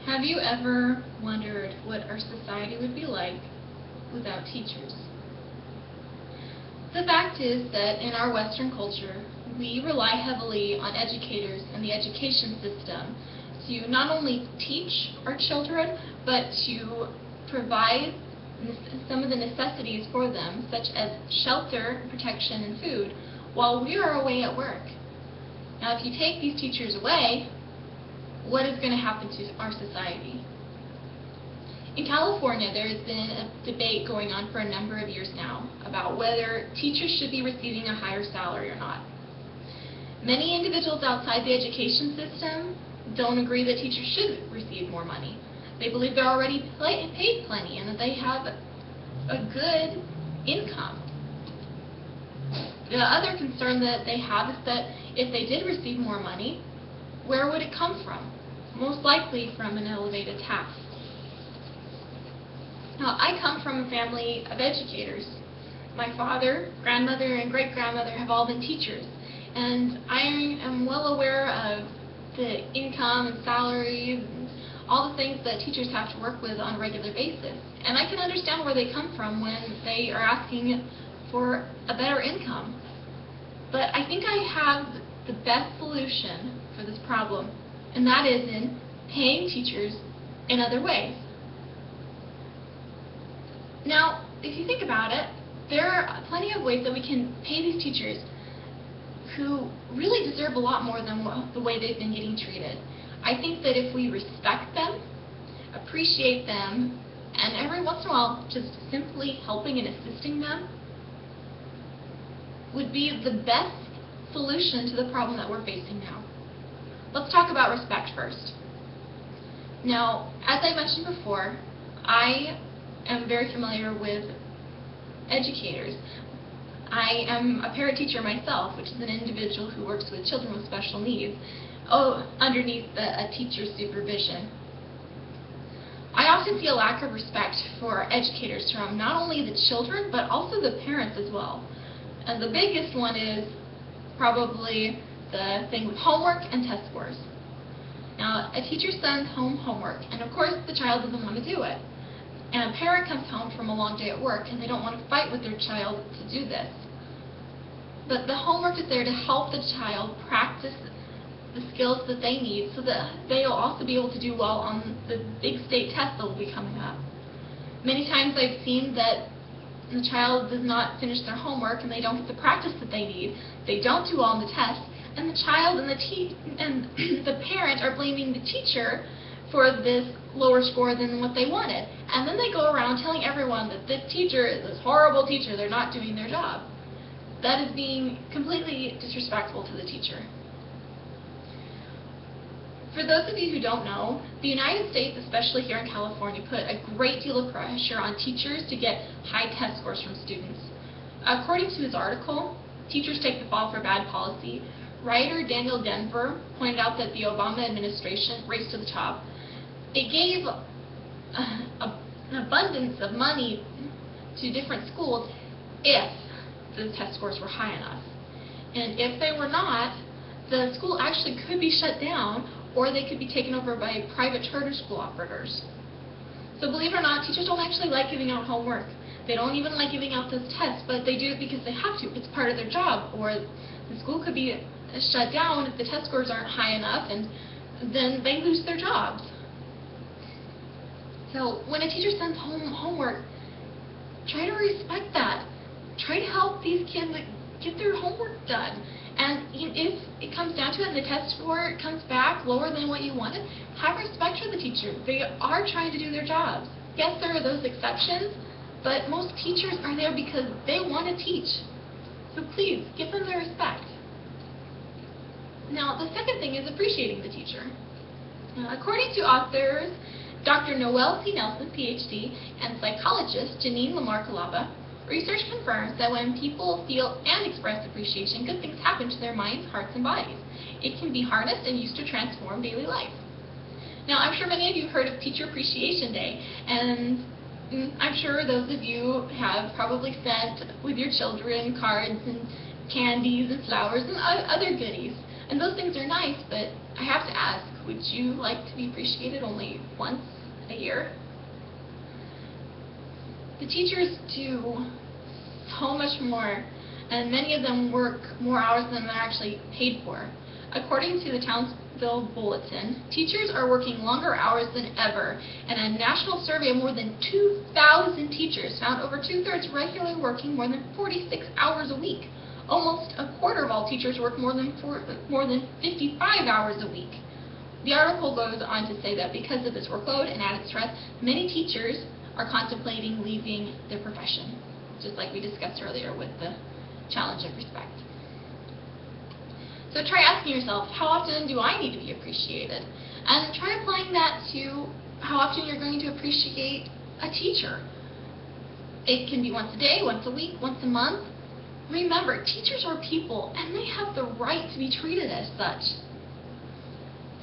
Have you ever wondered what our society would be like without teachers? The fact is that in our Western culture, we rely heavily on educators and the education system to not only teach our children, but to provide some of the necessities for them, such as shelter, protection, and food, while we are away at work. Now, if you take these teachers away, what is going to happen to our society? In California, there has been a debate going on for a number of years now about whether teachers should be receiving a higher salary or not. Many individuals outside the education system don't agree that teachers should receive more money. They believe they're already paid plenty and that they have a good income. The other concern that they have is that if they did receive more money, where would it come from? Most likely from an elevated tax. Now, I come from a family of educators. My father, grandmother, and great-grandmother have all been teachers, and I am well aware of the income and salaries and all the things that teachers have to work with on a regular basis. And I can understand where they come from when they are asking for a better income. But I think I have the best solution for this problem, and that is in paying teachers in other ways. Now, if you think about it, there are plenty of ways that we can pay these teachers who really deserve a lot more than the way they've been getting treated. I think that if we respect them, appreciate them, and every once in a while just simply helping and assisting them would be the best solution to the problem that we're facing now. Let's talk about respect first. Now, as I mentioned before, I am very familiar with educators. I am a parent teacher myself, which is an individual who works with children with special needs, underneath a teacher's supervision. I often see a lack of respect for educators from not only the children, but also the parents as well. And the biggest one is probably the thing with homework and test scores. Now, a teacher sends home homework, and of course the child doesn't want to do it. And a parent comes home from a long day at work, and they don't want to fight with their child to do this. But the homework is there to help the child practice the skills that they need so that they'll also be able to do well on the big state test that will be coming up. Many times I've seen that the child does not finish their homework and they don't get the practice that they need. They don't do well on the test, and the child and the parent are blaming the teacher for this lower score than what they wanted. And then they go around telling everyone that this teacher is this horrible teacher, they're not doing their job. That is being completely disrespectful to the teacher. For those of you who don't know, the United States, especially here in California, put a great deal of pressure on teachers to get high test scores from students. According to his article, Teachers Take the Fall for Bad Policy, writer Daniel Denver pointed out that the Obama administration, Race to the Top, it gave an abundance of money to different schools if the test scores were high enough. And if they were not, the school actually could be shut down, or they could be taken over by private charter school operators. So believe it or not, teachers don't actually like giving out homework. They don't even like giving out those tests, but they do it because they have to. It's part of their job. Or the school could be shut down if the test scores aren't high enough, and then they lose their jobs. So when a teacher sends home homework, try to respect that. Try to help these kids get their homework done. And if it comes down to it and the test score comes back lower than what you wanted, have respect for the teacher. They are trying to do their jobs. Yes, there are those exceptions, but most teachers are there because they want to teach. So please, give them their respect. Now, the second thing is appreciating the teacher. Now, according to authors Dr. Noel C. Nelson, Ph.D., and psychologist Janine Lamar-Calaba, research confirms that when people feel and express appreciation, good things happen to their minds, hearts, and bodies. It can be harnessed and used to transform daily life. Now, I'm sure many of you have heard of Teacher Appreciation Day, and I'm sure those of you have probably sent with your children cards and candies and flowers and other goodies. And those things are nice, but I have to ask, would you like to be appreciated only once a year? The teachers do so much more, and many of them work more hours than they're actually paid for. According to the Townsville Bulletin, teachers are working longer hours than ever, and a national survey of more than 2,000 teachers found over two-thirds regularly working more than 46 hours a week. Almost a quarter of all teachers work more than 55 hours a week. The article goes on to say that because of this workload and added stress, many teachers are contemplating leaving their profession, just like we discussed earlier with the challenge of respect. So try asking yourself, how often do I need to be appreciated? And try applying that to how often you're going to appreciate a teacher. It can be once a day, once a week, once a month. Remember, teachers are people, and they have the right to be treated as such.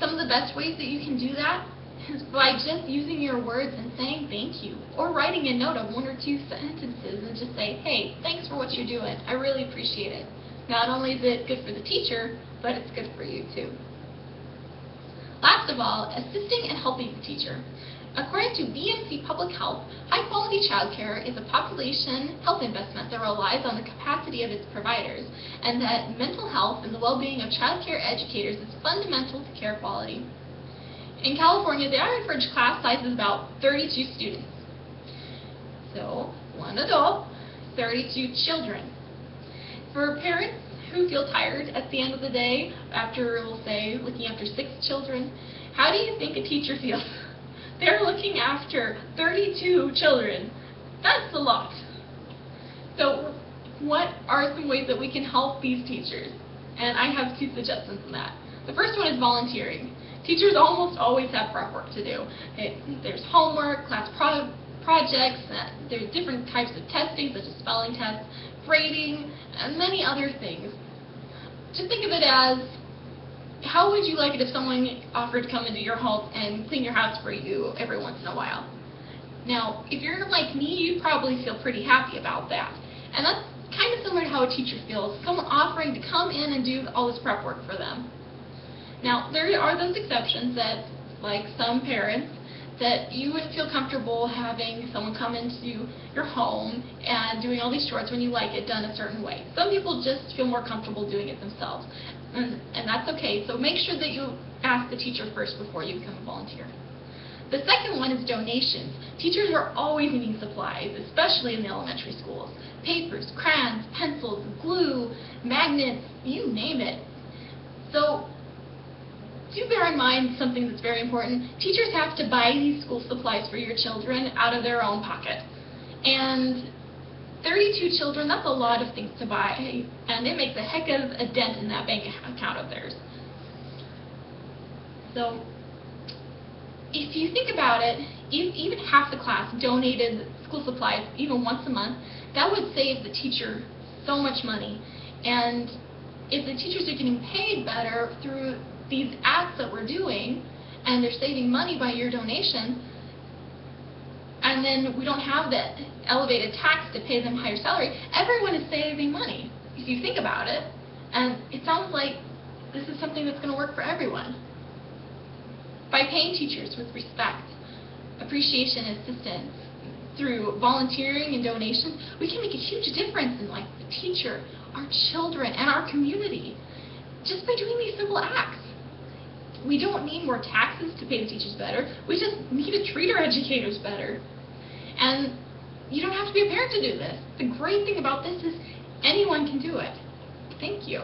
Some of the best ways that you can do that is by just using your words and saying thank you, or writing a note of 1 or 2 sentences and just say, hey, thanks for what you're doing. I really appreciate it. Not only is it good for the teacher, but it's good for you too. Last of all, assisting and helping the teacher. According to BMC Public Health, high-quality childcare is a population health investment that relies on the capacity of its providers, and that mental health and the well-being of childcare educators is fundamental to care quality. In California, the average class size is about 32 students. So, 1 adult, 32 children. For parents who feel tired at the end of the day, after, we'll say, looking after 6 children, how do you think a teacher feels? They're looking after 32 children. That's a lot. So what are some ways that we can help these teachers? And I have 2 suggestions on that. The first one is volunteering. Teachers almost always have prep work to do. There's homework, class projects, there's different types of testing, such as spelling tests, grading, and many other things. Just think of it as, how would you like it if someone offered to come into your home and clean your house for you every once in a while? Now, if you're like me, you'd probably feel pretty happy about that. And that's kind of similar to how a teacher feels, someone offering to come in and do all this prep work for them. Now, there are those exceptions that, like some parents, that you wouldn't feel comfortable having someone come into your home and doing all these chores when you like it done a certain way. Some people just feel more comfortable doing it themselves, and that's okay. So make sure that you ask the teacher first before you become a volunteer. The second one is donations. Teachers are always needing supplies, especially in the elementary schools. Papers, crayons, pencils, glue, magnets, you name it. So do bear in mind something that's very important. Teachers have to buy these school supplies for your children out of their own pocket. And 32 children, that's a lot of things to buy, and it makes a heck of a dent in that bank account of theirs. So if you think about it, if even half the class donated school supplies even once a month, that would save the teacher so much money. And if the teachers are getting paid better through these acts that we're doing, and they're saving money by your donation, and then we don't have that elevated tax to pay them higher salary, everyone is saving money, if you think about it. And it sounds like this is something that's going to work for everyone. By paying teachers with respect, appreciation, and assistance, through volunteering and donations, we can make a huge difference in the teacher, our children, and our community, just by doing these simple acts. We don't need more taxes to pay the teachers better. We just need to treat our educators better. And you don't have to be a parent to do this. The great thing about this is anyone can do it. Thank you.